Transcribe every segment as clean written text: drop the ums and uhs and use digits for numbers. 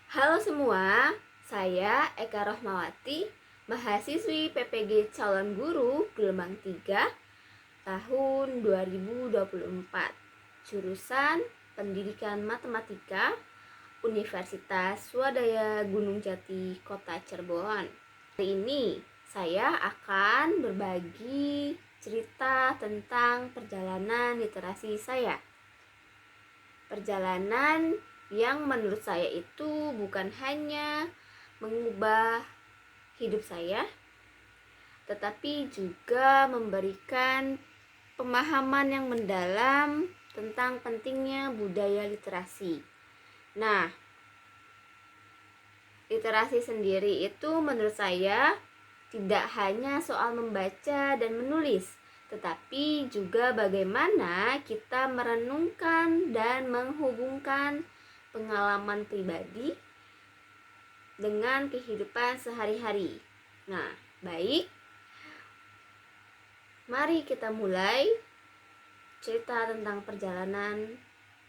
Halo semua, saya Eka Rohmawati, mahasiswi PPG Calon Guru Gelombang 3 tahun 2024, jurusan Pendidikan Matematika, Universitas Swadaya Gunung Jati, Kota Cirebon. Hari ini saya akan berbagi cerita tentang perjalanan literasi saya. Perjalanan yang menurut saya itu bukan hanya mengubah hidup saya, tetapi juga memberikan pemahaman yang mendalam tentang pentingnya budaya literasi. Nah, literasi sendiri itu menurut saya tidak hanya soal membaca dan menulis, tetapi juga bagaimana kita merenungkan dan menghubungkan pengalaman pribadi dengan kehidupan sehari-hari. Nah, baik, mari kita mulai cerita tentang perjalanan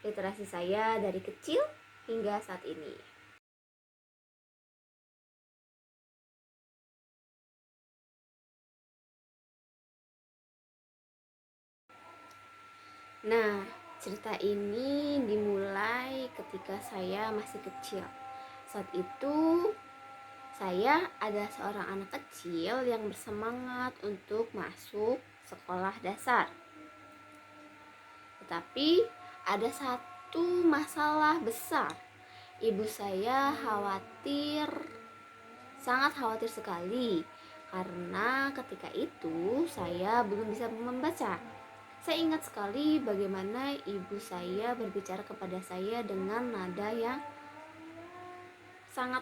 literasi saya dari kecil hingga saat ini. Nah, cerita ini dimulai ketika saya masih kecil. Saat itu, saya adalah seorang anak kecil yang bersemangat untuk masuk sekolah dasar. Tetapi ada satu masalah besar. Ibu saya sangat khawatir sekali karena ketika itu saya belum bisa membaca. Saya ingat sekali bagaimana ibu saya berbicara kepada saya dengan nada yang sangat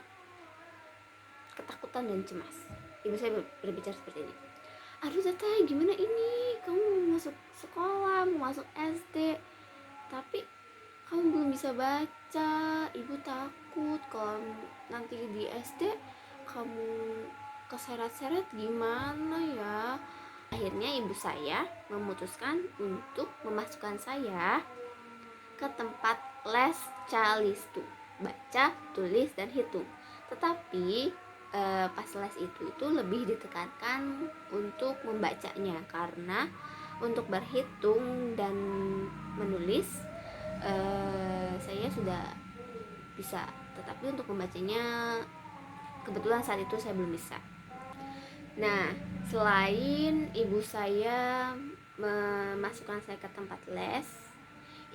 ketakutan dan cemas. Ibu saya berbicara seperti ini. Aduh teteh, gimana ini? Kamu mau masuk sekolah, mau masuk SD, tapi kamu belum bisa baca. Ibu takut kalau nanti di SD kamu keseret-seret gimana ya. Akhirnya ibu saya memutuskan untuk memasukkan saya ke tempat les Calistu, baca, tulis, dan hitung. Tetapi pas les itu lebih ditekankan untuk membacanya, karena untuk berhitung dan menulis saya sudah bisa, tetapi untuk membacanya kebetulan saat itu saya belum bisa. Nah, selain ibu saya memasukkan saya ke tempat les,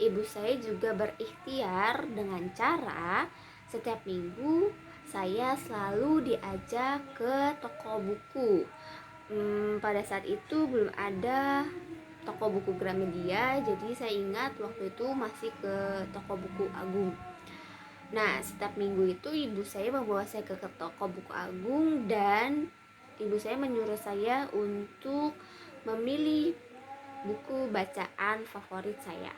ibu saya juga berikhtiar dengan cara setiap minggu saya selalu diajak ke toko buku. Pada saat itu belum ada toko buku Gramedia, jadi saya ingat waktu itu masih ke toko buku Agung. Nah, setiap minggu itu ibu saya membawa saya ke toko buku Agung dan ibu saya menyuruh saya untuk memilih buku bacaan favorit saya.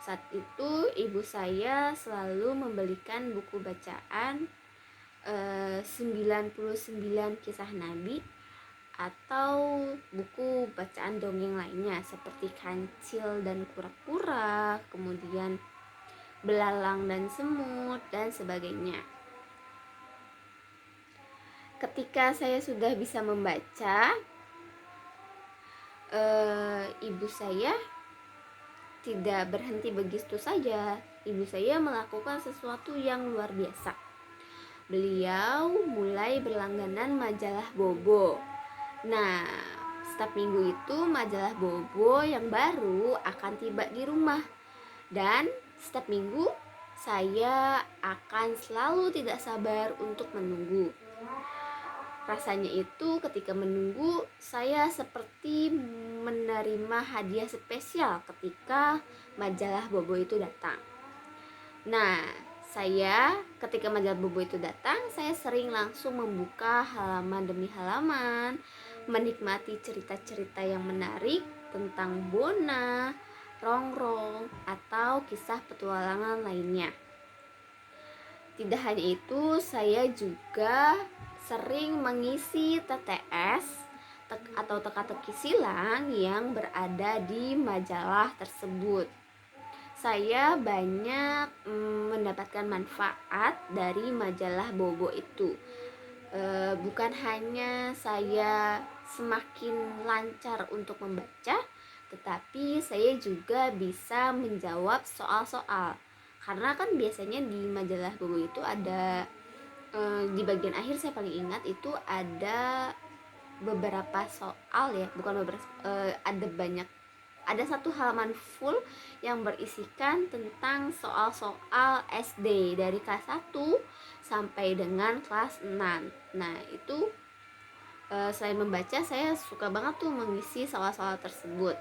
Saat itu ibu saya selalu membelikan buku bacaan 99 kisah Nabi atau buku bacaan dongeng lainnya seperti Kancil dan Kura-kura, kemudian Belalang dan Semut, dan sebagainya. Ketika saya sudah bisa membaca, ibu saya tidak berhenti begitu saja. Ibu saya melakukan sesuatu yang luar biasa. Beliau mulai berlangganan majalah Bobo. Nah, setiap minggu itu majalah Bobo yang baru akan tiba di rumah. Dan setiap minggu saya akan selalu tidak sabar untuk menunggu. Rasanya itu ketika menunggu, saya seperti menerima hadiah spesial ketika majalah Bobo itu datang. Nah, ketika majalah Bobo itu datang, saya sering langsung membuka halaman demi halaman, menikmati cerita-cerita yang menarik tentang Bona, Rongrong, atau kisah petualangan lainnya. Tidak hanya itu, saya juga sering mengisi TTS atau teka-teki silang yang berada di majalah tersebut. saya banyak mendapatkan manfaat dari majalah Bobo itu. Bukan hanya saya semakin lancar untuk membaca, tetapi saya juga bisa menjawab soal-soal. Karena kan biasanya di majalah Bobo itu ada di bagian akhir, saya paling ingat itu ada beberapa soal ya, bukan beberapa, ada satu halaman full yang berisikan tentang soal-soal SD dari kelas 1 sampai dengan kelas 6. Nah, itu selain membaca, saya suka banget tuh mengisi soal-soal tersebut.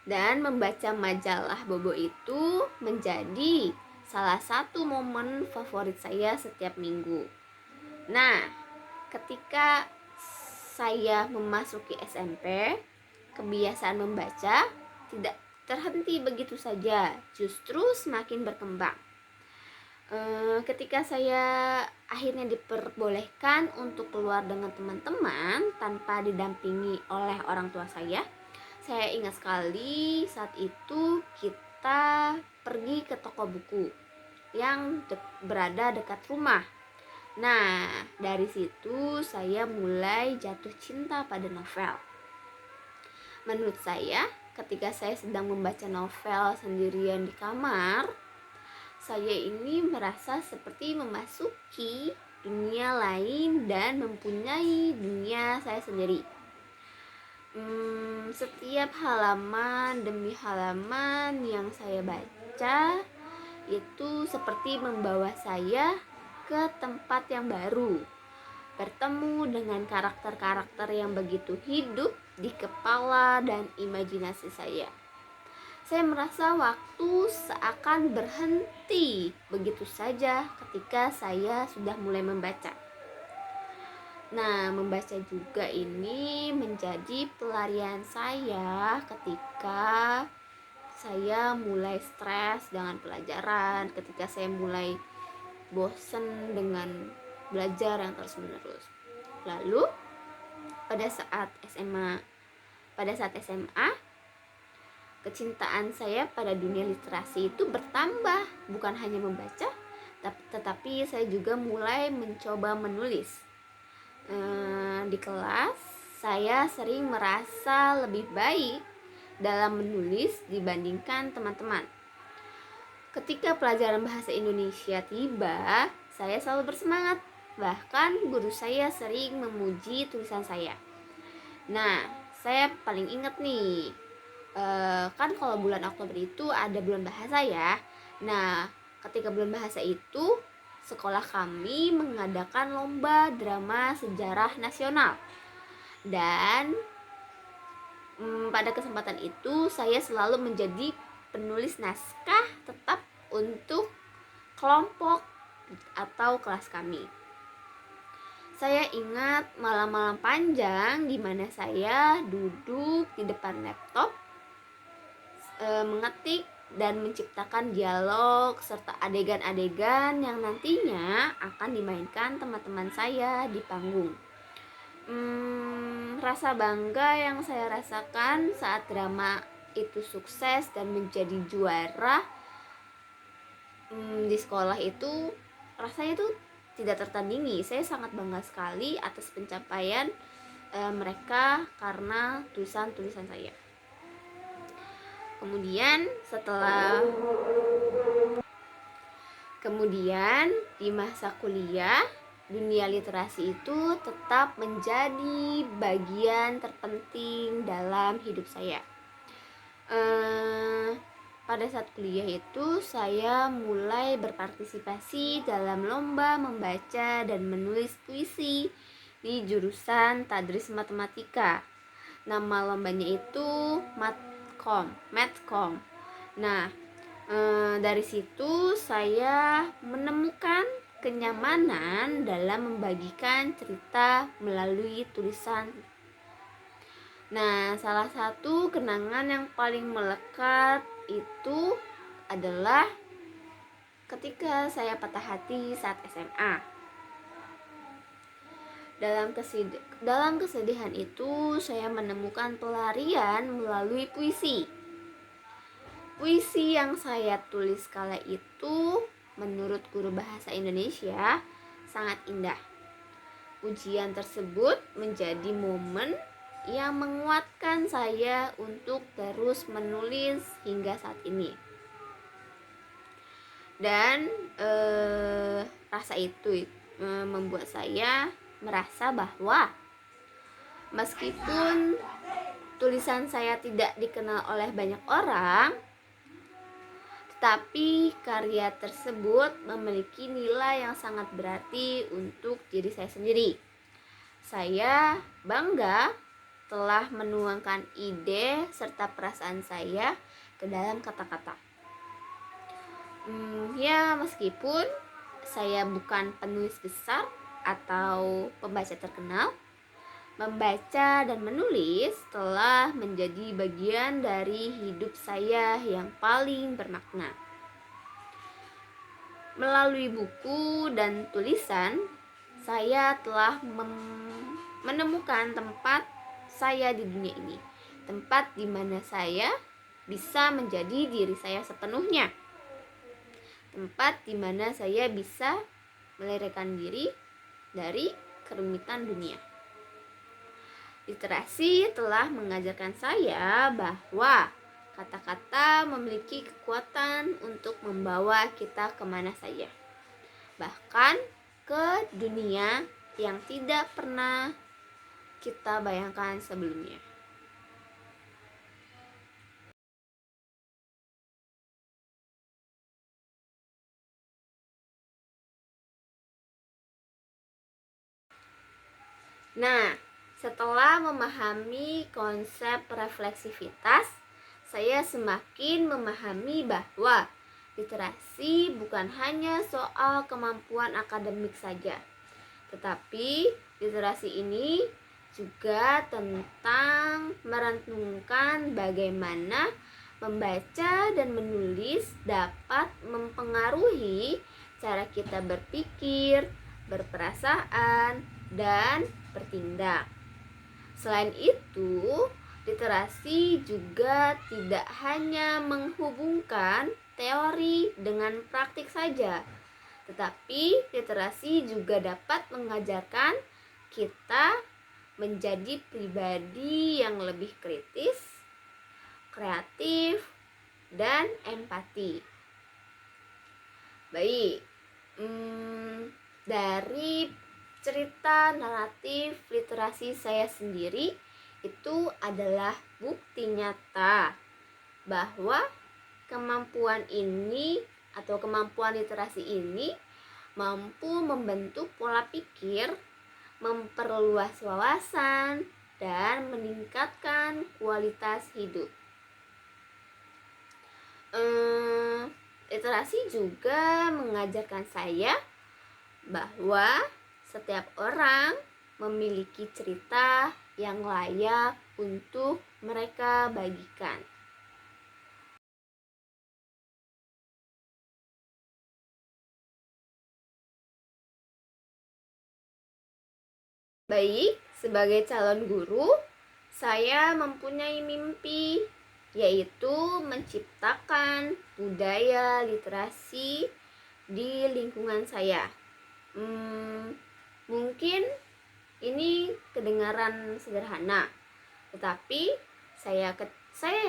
Dan membaca majalah Bobo itu menjadi salah satu momen favorit saya setiap minggu. Nah, ketika saya memasuki SMP, kebiasaan membaca tidak terhenti begitu saja, justru semakin berkembang. Ketika saya akhirnya diperbolehkan untuk keluar dengan teman-teman tanpa didampingi oleh orang tua saya ingat sekali saat itu kita pergi ke toko buku yang berada dekat rumah. Nah, dari situ saya mulai jatuh cinta pada novel. Menurut saya, ketika saya sedang membaca novel sendirian di kamar, saya ini merasa seperti memasuki dunia lain dan mempunyai dunia saya sendiri. Setiap halaman demi halaman yang saya baca itu seperti membawa saya ke tempat yang baru, bertemu dengan karakter-karakter yang begitu hidup di kepala dan imajinasi saya. Saya merasa waktu seakan berhenti begitu saja ketika saya sudah mulai membaca. Nah, membaca juga ini menjadi pelarian saya ketika saya mulai stres dengan pelajaran, ketika saya mulai bosan dengan belajar yang terus-menerus. Lalu pada saat SMA, kecintaan saya pada dunia literasi itu bertambah. Bukan hanya membaca, tetapi saya juga mulai mencoba menulis. Di kelas saya sering merasa lebih baik dalam menulis dibandingkan teman-teman. Ketika pelajaran bahasa Indonesia tiba, saya selalu bersemangat. Bahkan guru saya sering memuji tulisan saya. Nah, saya paling ingat nih, kan kalau bulan Oktober itu ada bulan bahasa ya. Nah, ketika bulan bahasa itu sekolah kami mengadakan lomba drama sejarah nasional. Dan pada kesempatan itu saya selalu menjadi penulis naskah tetap untuk kelompok atau kelas kami. Saya ingat malam-malam panjang di mana saya duduk di depan laptop, mengetik dan menciptakan dialog serta adegan-adegan yang nantinya akan dimainkan teman-teman saya di panggung. Rasa bangga yang saya rasakan saat drama itu sukses dan menjadi juara di sekolah itu, rasanya itu tidak tertandingi. Saya sangat bangga sekali atas pencapaian mereka karena tulisan-tulisan saya. Kemudian di masa kuliah, dunia literasi itu tetap menjadi bagian terpenting dalam hidup saya. Pada saat kuliah itu saya mulai berpartisipasi dalam lomba membaca dan menulis puisi di jurusan Tadris Matematika. Nama lombanya itu Matkom. Nah, dari situ saya menemukan kenyamanan dalam membagikan cerita melalui tulisan. Nah, salah satu kenangan yang paling melekat itu adalah ketika saya patah hati saat SMA. Dalam kesedihan itu saya menemukan pelarian melalui puisi. Puisi yang saya tulis kala itu menurut guru bahasa Indonesia sangat indah. Ujian tersebut menjadi momen yang menguatkan saya untuk terus menulis hingga saat ini. Dan rasa itu membuat saya merasa bahwa meskipun tulisan saya tidak dikenal oleh banyak orang, tetapi karya tersebut memiliki nilai yang sangat berarti untuk diri saya sendiri. Saya bangga telah menuangkan ide serta perasaan saya ke dalam kata-kata. Ya, meskipun saya bukan penulis besar atau pembaca terkenal, membaca dan menulis telah menjadi bagian dari hidup saya yang paling bermakna. Melalui buku dan tulisan, saya telah menemukan tempat saya di dunia ini, tempat di mana saya bisa menjadi diri saya sepenuhnya, tempat di mana saya bisa melarikan diri dari kerumitan dunia. Literasi telah mengajarkan saya bahwa kata-kata memiliki kekuatan untuk membawa kita kemana saja, bahkan ke dunia yang tidak pernah kita bayangkan sebelumnya. Nah, setelah memahami konsep refleksivitas, saya semakin memahami bahwa literasi bukan hanya soal kemampuan akademik saja, tetapi literasi ini juga tentang merenungkan bagaimana membaca dan menulis dapat mempengaruhi cara kita berpikir, berperasaan, dan bertindak. Selain itu, literasi juga tidak hanya menghubungkan teori dengan praktik saja, tetapi literasi juga dapat mengajarkan kita menjadi pribadi yang lebih kritis, kreatif, dan empati. Baik, dari cerita naratif literasi saya sendiri itu adalah bukti nyata bahwa kemampuan ini atau kemampuan literasi ini mampu membentuk pola pikir, memperluas wawasan, dan meningkatkan kualitas hidup. Literasi juga mengajarkan saya bahwa setiap orang memiliki cerita yang layak untuk mereka bagikan. Baik, sebagai calon guru, saya mempunyai mimpi, yaitu menciptakan budaya literasi di lingkungan saya. Mungkin ini kedengaran sederhana, tetapi saya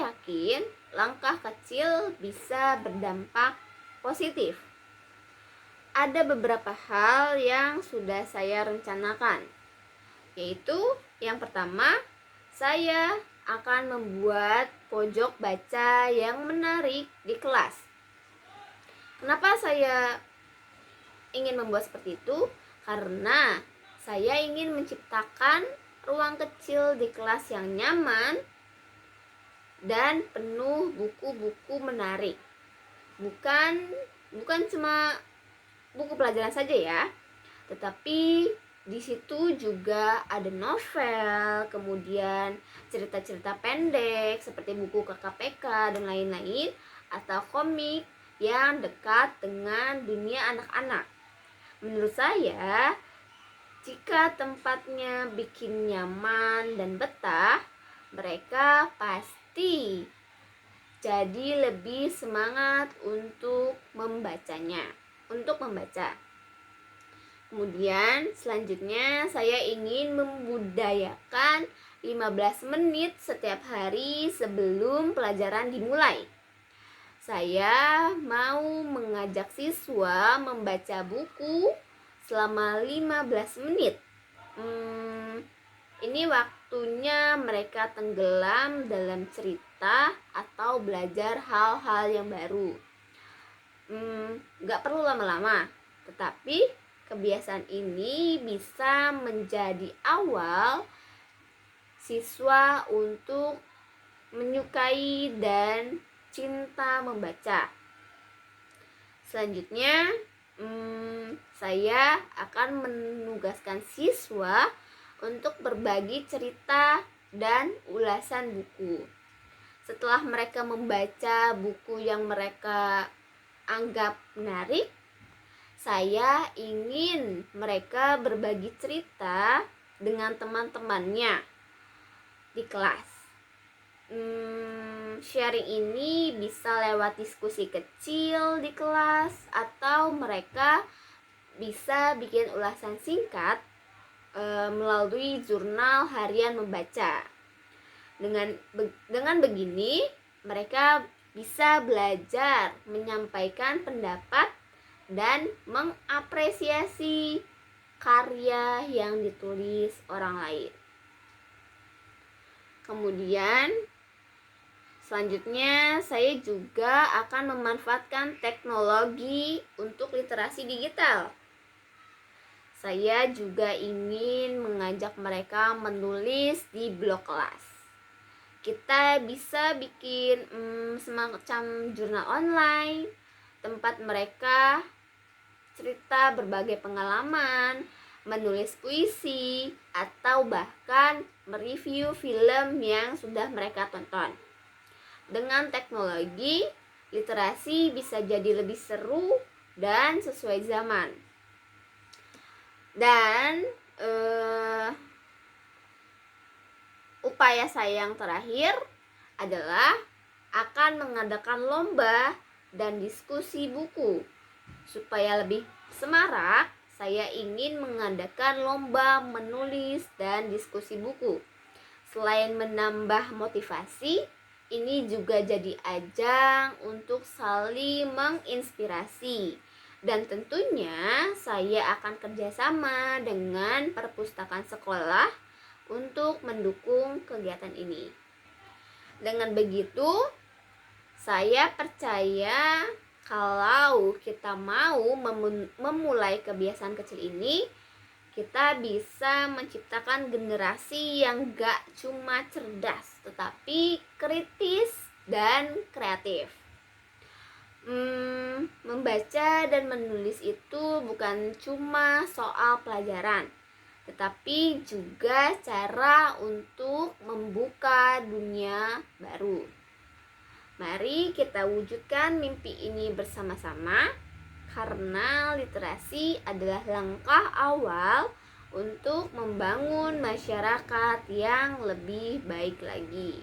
yakin langkah kecil bisa berdampak positif. Ada beberapa hal yang sudah saya rencanakan, yaitu yang pertama, saya akan membuat pojok baca yang menarik di kelas. Kenapa saya ingin membuat seperti itu? Karena saya ingin menciptakan ruang kecil di kelas yang nyaman dan penuh buku-buku menarik. Bukan cuma buku pelajaran saja ya, tetapi di situ juga ada novel, kemudian cerita-cerita pendek seperti buku KKPK dan lain-lain, atau komik yang dekat dengan dunia anak-anak. Menurut saya, jika tempatnya bikin nyaman dan betah, mereka pasti jadi lebih semangat untuk membacanya, untuk membaca. Kemudian selanjutnya saya ingin membudayakan 15 menit setiap hari sebelum pelajaran dimulai. Saya mau mengajak siswa membaca buku selama 15 menit. Ini waktunya mereka tenggelam dalam cerita atau belajar hal-hal yang baru. Gak perlu lama-lama, tetapi kebiasaan ini bisa menjadi awal siswa untuk menyukai dan cinta membaca. Selanjutnya, saya akan menugaskan siswa untuk berbagi cerita dan ulasan buku. Setelah mereka membaca buku yang mereka anggap menarik, saya ingin mereka berbagi cerita dengan teman-temannya di kelas. Sharing ini bisa lewat diskusi kecil di kelas, atau mereka bisa bikin ulasan singkat melalui jurnal harian membaca. Dengan begini mereka bisa belajar menyampaikan pendapat dan mengapresiasi karya yang ditulis orang lain. Kemudian selanjutnya saya juga akan memanfaatkan teknologi untuk literasi digital. Saya juga ingin mengajak mereka menulis di blog kelas. Kita bisa bikin semacam jurnal online, tempat mereka cerita berbagai pengalaman, menulis puisi, atau bahkan mereview film yang sudah mereka tonton. Dengan teknologi, literasi bisa jadi lebih seru dan sesuai zaman. Dan upaya saya yang terakhir adalah akan mengadakan lomba dan diskusi buku. Supaya lebih semarak, saya ingin mengadakan lomba menulis dan diskusi buku. Selain menambah motivasi, ini juga jadi ajang untuk saling menginspirasi. Dan tentunya saya akan kerjasama dengan perpustakaan sekolah untuk mendukung kegiatan ini. Dengan begitu, saya percaya kalau kita mau memulai kebiasaan kecil ini, kita bisa menciptakan generasi yang gak cuma cerdas, tetapi kritis dan kreatif. Membaca dan menulis itu bukan cuma soal pelajaran, tetapi juga cara untuk membuka dunia baru. Mari kita wujudkan mimpi ini bersama-sama, karena literasi adalah langkah awal untuk membangun masyarakat yang lebih baik lagi.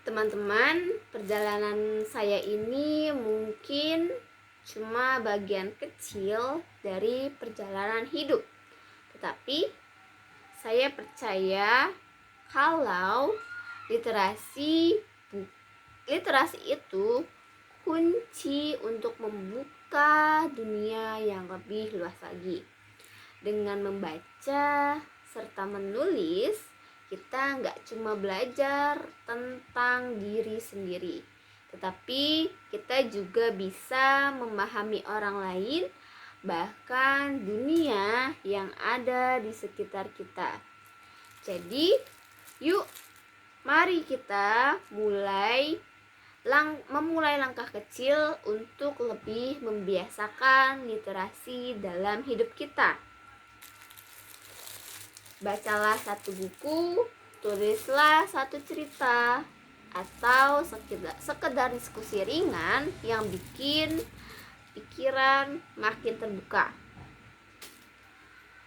Teman-teman, perjalanan saya ini mungkin cuma bagian kecil dari perjalanan hidup. Tetapi saya percaya kalau literasi itu kunci untuk membuka dunia yang lebih luas lagi. Dengan membaca serta menulis, kita nggak cuma belajar tentang diri sendiri, tetapi kita juga bisa memahami orang lain, bahkan dunia yang ada di sekitar kita. Jadi, yuk mari kita memulai langkah kecil untuk lebih membiasakan literasi dalam hidup kita. Bacalah satu buku, tulislah satu cerita, atau sekedar diskusi ringan yang bikin pikiran makin terbuka.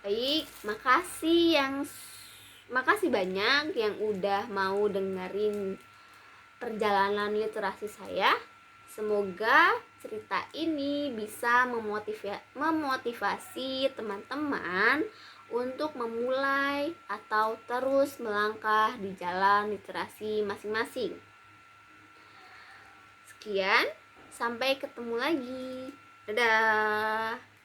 Baik, makasih banyak yang udah mau dengerin perjalanan literasi saya. Semoga cerita ini bisa memotivasi teman-teman untuk memulai atau terus melangkah di jalan literasi masing-masing. Sekian, sampai ketemu lagi. Dadah.